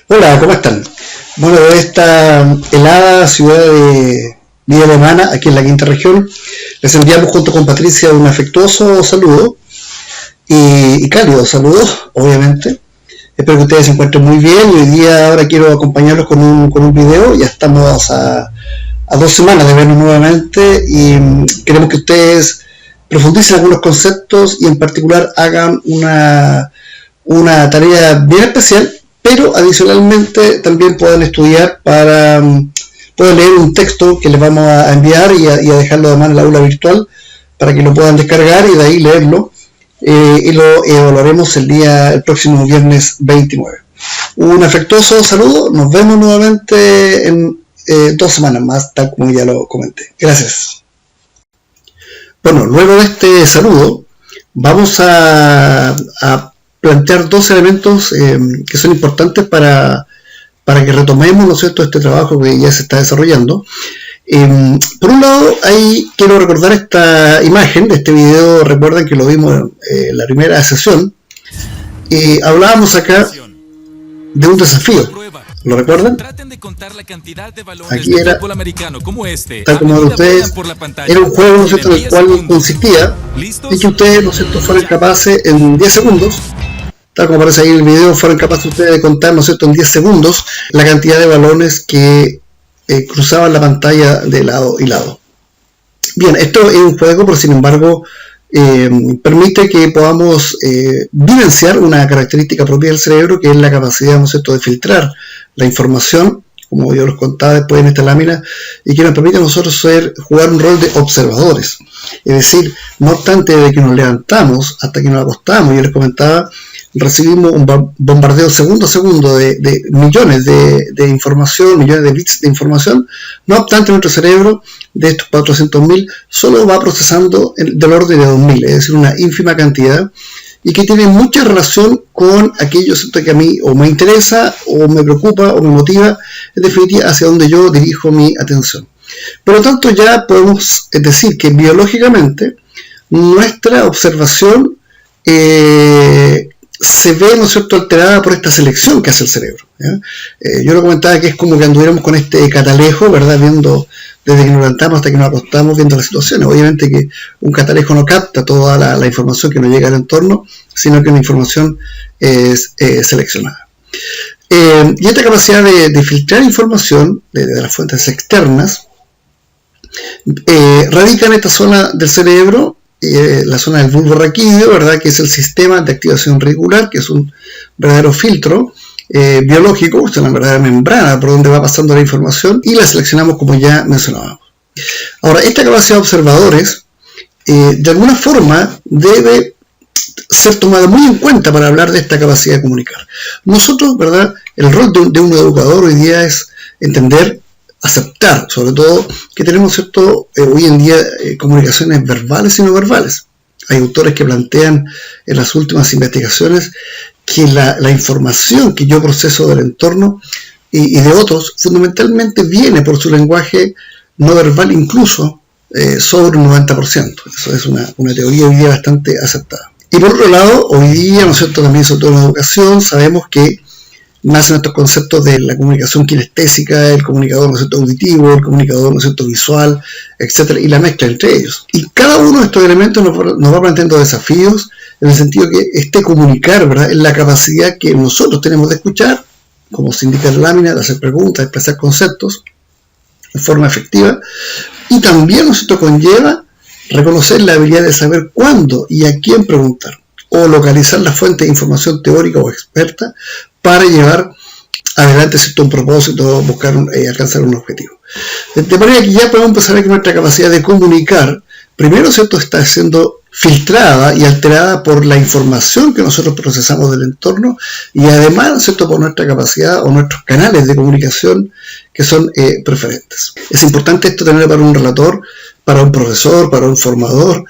Hola, ¿cómo están? Bueno, de esta helada ciudad de Villa Alemana, aquí en la quinta región, les enviamos junto con Patricia un afectuoso saludo y cálido saludo, obviamente. Espero que ustedes se encuentren muy bien y hoy día ahora quiero acompañarlos con un video. Ya estamos a 2 semanas de vernos nuevamente y queremos que ustedes profundicen algunos conceptos y en particular hagan una tarea bien especial, pero adicionalmente también pueden estudiar pueden leer un texto que les vamos a enviar y a dejarlo además en la aula virtual para que lo puedan descargar y de ahí leerlo, y lo evaluaremos el próximo viernes 29. Un afectuoso saludo, nos vemos nuevamente en 2 semanas más, tal como ya lo comenté. Gracias. Bueno, luego de este saludo vamos a plantear 2 elementos que son importantes para que retomemos, ¿no es cierto?, este trabajo que ya se está desarrollando. Por un lado, ahí quiero recordar esta imagen de este video. Recuerden que lo vimos en la primera sesión y hablábamos acá de un desafío. ¿Lo recuerdan? Aquí era, tal como de ustedes, era un juego, ¿no es cierto?, en el cual consistía en que ustedes, ¿no es cierto?, fueran capaces en 10 segundos, tal como aparece ahí en el video, fueron capaces ustedes de contar, ¿no es cierto?, en 10 segundos la cantidad de balones que cruzaban la pantalla de lado y lado. Bien, esto es un juego, pero sin embargo permite que podamos vivenciar una característica propia del cerebro, que es la capacidad, ¿no es cierto?, de filtrar la información, como yo les contaba después en esta lámina, y que nos permite a nosotros jugar un rol de observadores. Es decir, no obstante de que nos levantamos hasta que nos acostamos, yo les comentaba, recibimos un bombardeo segundo a segundo de millones de información, millones de bits de información. No obstante, nuestro cerebro, de estos 400.000, solo va procesando del orden de 2.000, es decir, una ínfima cantidad, y que tiene mucha relación con aquello, ¿cierto?, que a mí o me interesa, o me preocupa, o me motiva, en definitiva, hacia donde yo dirijo mi atención. Por lo tanto, ya podemos decir que biológicamente nuestra observación se ve, ¿no es cierto?, alterada por esta selección que hace el cerebro. Yo lo comentaba que es como que anduviéramos con este catalejo, ¿verdad?, viendo desde que nos levantamos hasta que nos acostamos, viendo las situaciones. Obviamente que un catalejo no capta toda la información que nos llega al entorno, sino que la información es seleccionada. Y esta capacidad de filtrar información de las fuentes externas radica en esta zona del cerebro, la zona del bulbo raquídeo, ¿verdad?, que es el sistema de activación reticular, que es un verdadero filtro biológico, es una verdadera membrana por donde va pasando la información, y la seleccionamos como ya mencionábamos. Ahora, esta capacidad de observadores de alguna forma debe ser tomada muy en cuenta para hablar de esta capacidad de comunicar. Nosotros, ¿verdad?, el rol de un educador hoy día es entender, aceptar, sobre todo, que tenemos, ¿cierto?, hoy en día comunicaciones verbales y no verbales. Hay autores que plantean en las últimas investigaciones que la información que yo proceso del entorno y de otros fundamentalmente viene por su lenguaje no verbal, incluso sobre un 90%. Eso es una teoría hoy día bastante aceptada. Y por otro lado, hoy día, ¿no es cierto?, también sobre todo en la educación, sabemos que nacen estos conceptos de la comunicación kinestésica, el comunicador, ¿no es cierto?, auditivo, el comunicador, ¿no es cierto?, visual, etcétera, y la mezcla entre ellos. Y cada uno de estos elementos nos va planteando desafíos, en el sentido que este comunicar, ¿verdad?, es la capacidad que nosotros tenemos de escuchar, como se indica en la lámina, de hacer preguntas, de expresar conceptos de forma efectiva, y también, ¿no es cierto?, conlleva reconocer la habilidad de saber cuándo y a quién preguntar, o localizar la fuente de información teórica o experta para llevar adelante, ¿cierto?, un propósito, buscar alcanzar un objetivo. De manera que ya podemos empezar a ver que nuestra capacidad de comunicar, primero, ¿cierto?, está siendo filtrada y alterada por la información que nosotros procesamos del entorno, y además, ¿cierto?, por nuestra capacidad o nuestros canales de comunicación que son preferentes. Es importante esto tener para un relator, para un profesor, para un formador,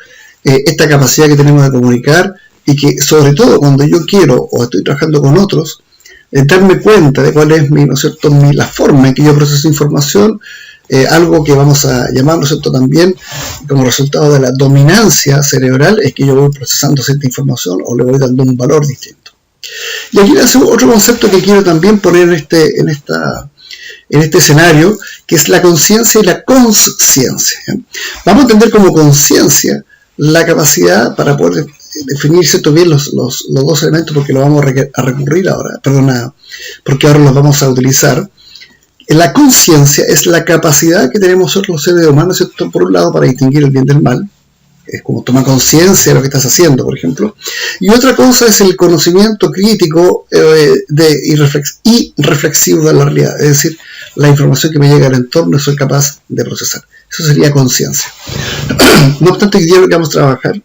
esta capacidad que tenemos de comunicar, y que sobre todo cuando yo quiero o estoy trabajando con otros, darme cuenta de cuál es ¿no es cierto?, la forma en que yo proceso información, algo que vamos a llamar, ¿no es cierto?, también como resultado de la dominancia cerebral, es que yo voy procesando cierta información o le voy dando un valor distinto. Y aquí nace otro concepto que quiero también poner en este escenario, que es la conciencia y la consciencia. Vamos a entender como conciencia la capacidad para poder definir cierto bien los dos elementos, porque lo vamos a recurrir ahora, porque ahora los vamos a utilizar. La conciencia es la capacidad que tenemos nosotros los seres humanos, ¿cierto? Por un lado, para distinguir el bien del mal, es como tomar conciencia de lo que estás haciendo, por ejemplo, y otra cosa es el conocimiento crítico y reflexivo de la realidad, es decir, la información que me llega al entorno y soy capaz de procesar. Eso sería conciencia. No obstante, hoy día lo que vamos a trabajar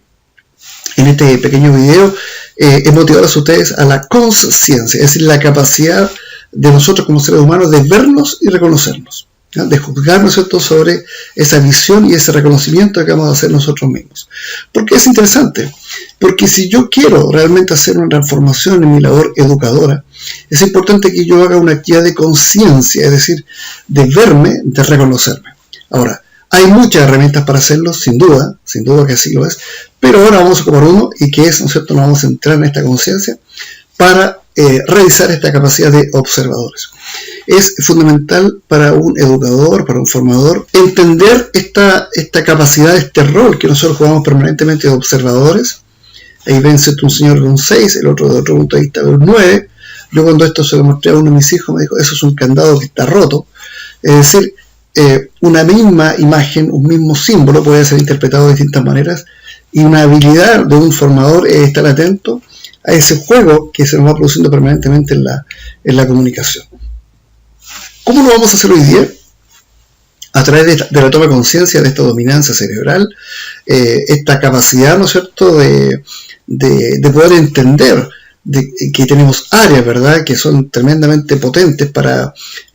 en este pequeño video es motivar a ustedes a la consciencia, es decir, la capacidad de nosotros como seres humanos de vernos y reconocernos, ¿ya? De juzgarnos, ¿cierto?, sobre esa visión y ese reconocimiento que vamos a hacer nosotros mismos. Porque es interesante, porque si yo quiero realmente hacer una transformación en mi labor educadora, es importante que yo haga una actividad de conciencia, es decir, de verme, de reconocerme. Ahora, hay muchas herramientas para hacerlo, sin duda que así lo es, pero ahora vamos a ocupar uno, y que es, ¿no es cierto?, nos vamos a entrar en esta conciencia para realizar esta capacidad de observadores. Es fundamental para un educador, para un formador, entender esta capacidad, este rol que nosotros jugamos permanentemente de observadores. Ahí ven, ¿cierto?, un señor de un 6, el otro de otro punto de vista de un 9. Yo cuando esto se lo mostré a uno de mis hijos, me dijo, eso es un candado que está roto. Es decir, una misma imagen, un mismo símbolo puede ser interpretado de distintas maneras, y una habilidad de un formador es estar atento a ese juego que se nos va produciendo permanentemente en la comunicación. ¿Cómo lo vamos a hacer hoy día? A través de la toma de conciencia de esta dominancia cerebral, esta capacidad, ¿no es cierto?, de poder entender que tenemos áreas, ¿verdad?, que son tremendamente potentes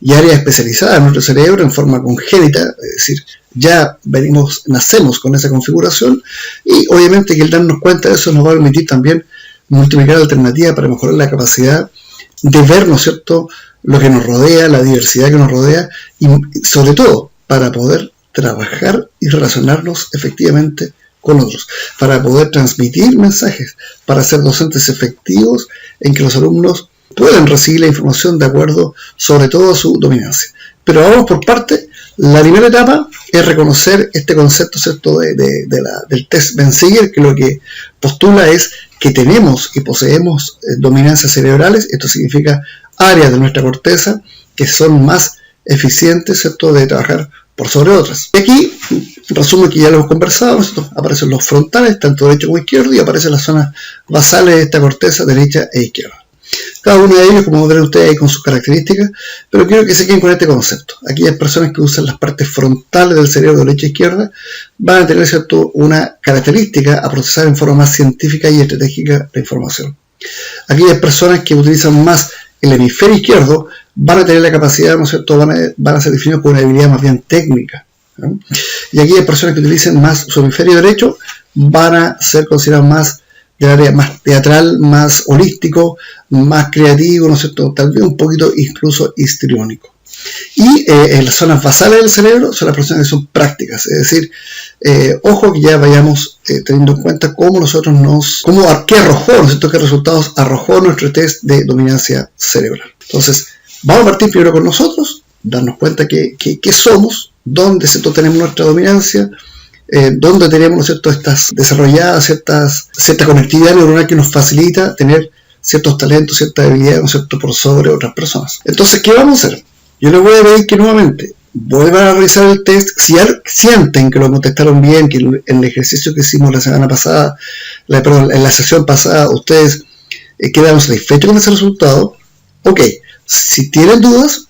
y áreas especializadas en nuestro cerebro en forma congénita, es decir, ya nacemos con esa configuración, y obviamente que el darnos cuenta de eso nos va a permitir también multiplicar alternativas para mejorar la capacidad de ver, ¿no es cierto?, lo que nos rodea, la diversidad que nos rodea, y sobre todo para poder trabajar y relacionarnos efectivamente con otros, para poder transmitir mensajes, para ser docentes efectivos en que los alumnos puedan recibir la información de acuerdo sobre todo a su dominancia. Pero vamos por parte. La primera etapa es reconocer este concepto, ¿cierto?, del test Benziger, que lo que postula es que tenemos y poseemos dominancias cerebrales. Esto significa áreas de nuestra corteza que son más eficientes, ¿cierto?, de trabajar por sobre otras. Y aquí, resumo que ya lo hemos conversado, ¿cierto?, aparecen los frontales, tanto derecho como izquierdo, y aparecen las zonas basales de esta corteza, derecha e izquierda. Cada uno de ellos, como ven ustedes, ahí con sus características, pero quiero que se queden con este concepto. Aquellas personas que usan las partes frontales del cerebro de derecha e izquierda van a tener, ¿cierto?, una característica a procesar en forma más científica y estratégica la información. Aquellas personas que utilizan más el hemisferio izquierdo van a tener la capacidad, ¿no es cierto?, van a ser definidos por una habilidad más bien técnica, ¿no? Y aquellas personas que utilicen más su hemisferio derecho van a ser consideradas más del área más teatral, más holístico, más creativo, ¿no es cierto?, tal vez un poquito incluso histriónico. Y en las zonas basales del cerebro son las personas que son prácticas, es decir, ojo que ya vayamos teniendo en cuenta cómo qué arrojó, ¿no es cierto?, qué resultados arrojó nuestro test de dominancia cerebral. Entonces, vamos a partir primero con nosotros, darnos cuenta qué somos, dónde, ¿cierto?, tenemos nuestra dominancia, donde tenemos, ¿no es cierto?, estas desarrolladas cierta conectividad neuronal que nos facilita tener ciertos talentos, ciertas habilidades, ¿no es cierto?, por sobre otras personas. Entonces, ¿qué vamos a hacer? Yo les voy a pedir que nuevamente vuelvan a revisar el test. Si sienten que lo contestaron bien, que en el ejercicio que hicimos la semana pasada, en la sesión pasada, ustedes quedaron satisfechos con ese resultado, ok. Si tienen dudas,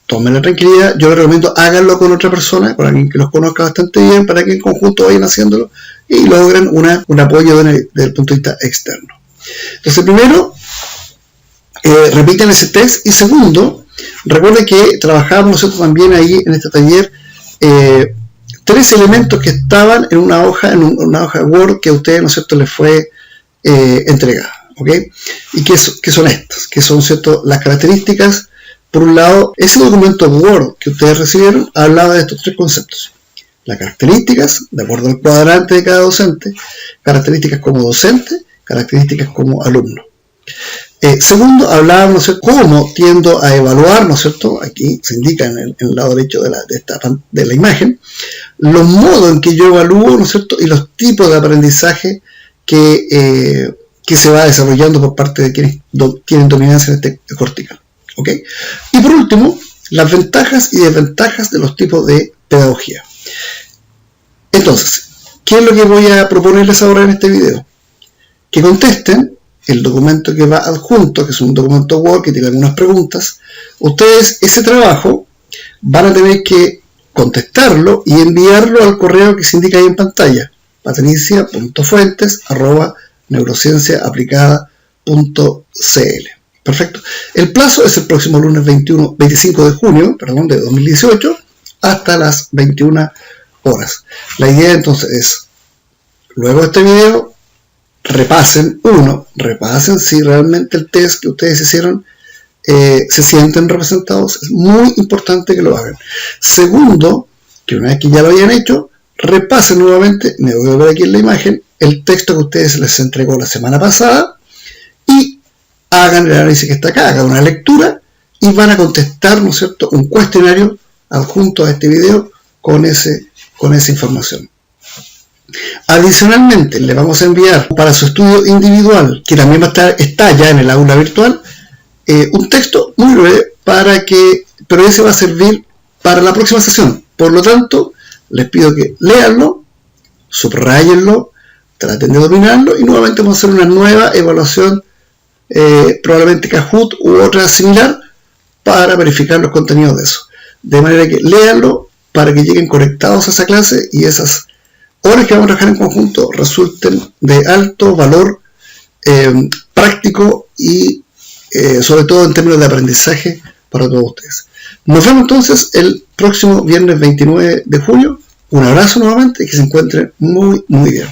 tomen la tranquilidad. Yo les recomiendo háganlo con otra persona, con alguien que los conozca bastante bien, para que en conjunto vayan haciéndolo y logren un apoyo desde el punto de vista externo. Entonces, primero, repiten ese test, y segundo, recuerden que trabajamos nosotros también ahí en este taller 3 elementos que estaban en una hoja Word que a ustedes, ¿no es cierto?, les fue entregada, ¿ok? Y que son estas, que son, ¿cierto?, las características. Por un lado, ese documento Word que ustedes recibieron hablaba de estos 3 conceptos. Las características, de acuerdo al cuadrante de cada docente, características como docente, características como alumno. Segundo, hablábamos, ¿no es cierto?, cómo tiendo a evaluar, ¿no es cierto?, aquí se indica en el lado derecho de la imagen, los modos en que yo evalúo, ¿no es cierto?, y los tipos de aprendizaje que se va desarrollando por parte de quienes tienen dominancia en este cortical. ¿Ok? Y por último, las ventajas y desventajas de los tipos de pedagogía. Entonces, ¿qué es lo que voy a proponerles ahora en este video? Que contesten el documento que va adjunto, que es un documento Word que tiene algunas preguntas. Ustedes ese trabajo van a tener que contestarlo y enviarlo al correo que se indica ahí en pantalla, patricia.fuentes@neurocienciaaplicada.cl. Perfecto. El plazo es el próximo lunes 25 de junio de 2018 hasta las 21 horas. La idea entonces es, luego de este video, repasen si realmente el test que ustedes hicieron se sienten representados. Es muy importante que lo hagan. Segundo, que una vez que ya lo hayan hecho, repasen nuevamente, me voy a ver aquí en la imagen, el texto que ustedes les entregó la semana pasada y hagan el análisis que está acá, hagan una lectura y van a contestar, ¿no es cierto?, un cuestionario adjunto a este video con esa información. Adicionalmente, le vamos a enviar para su estudio individual, que también está ya en el aula virtual, un texto muy breve pero ese va a servir para la próxima sesión. Por lo tanto, les pido que léanlo, subrayenlo, traten de dominarlo y nuevamente vamos a hacer una nueva evaluación, probablemente Kahoot u otra similar, para verificar los contenidos de eso. De manera que léanlo para que lleguen conectados a esa clase y esas horas que vamos a trabajar en conjunto resulten de alto valor práctico y sobre todo en términos de aprendizaje para todos ustedes. Nos vemos entonces el próximo viernes 29 de julio. Un abrazo nuevamente y que se encuentren muy bien.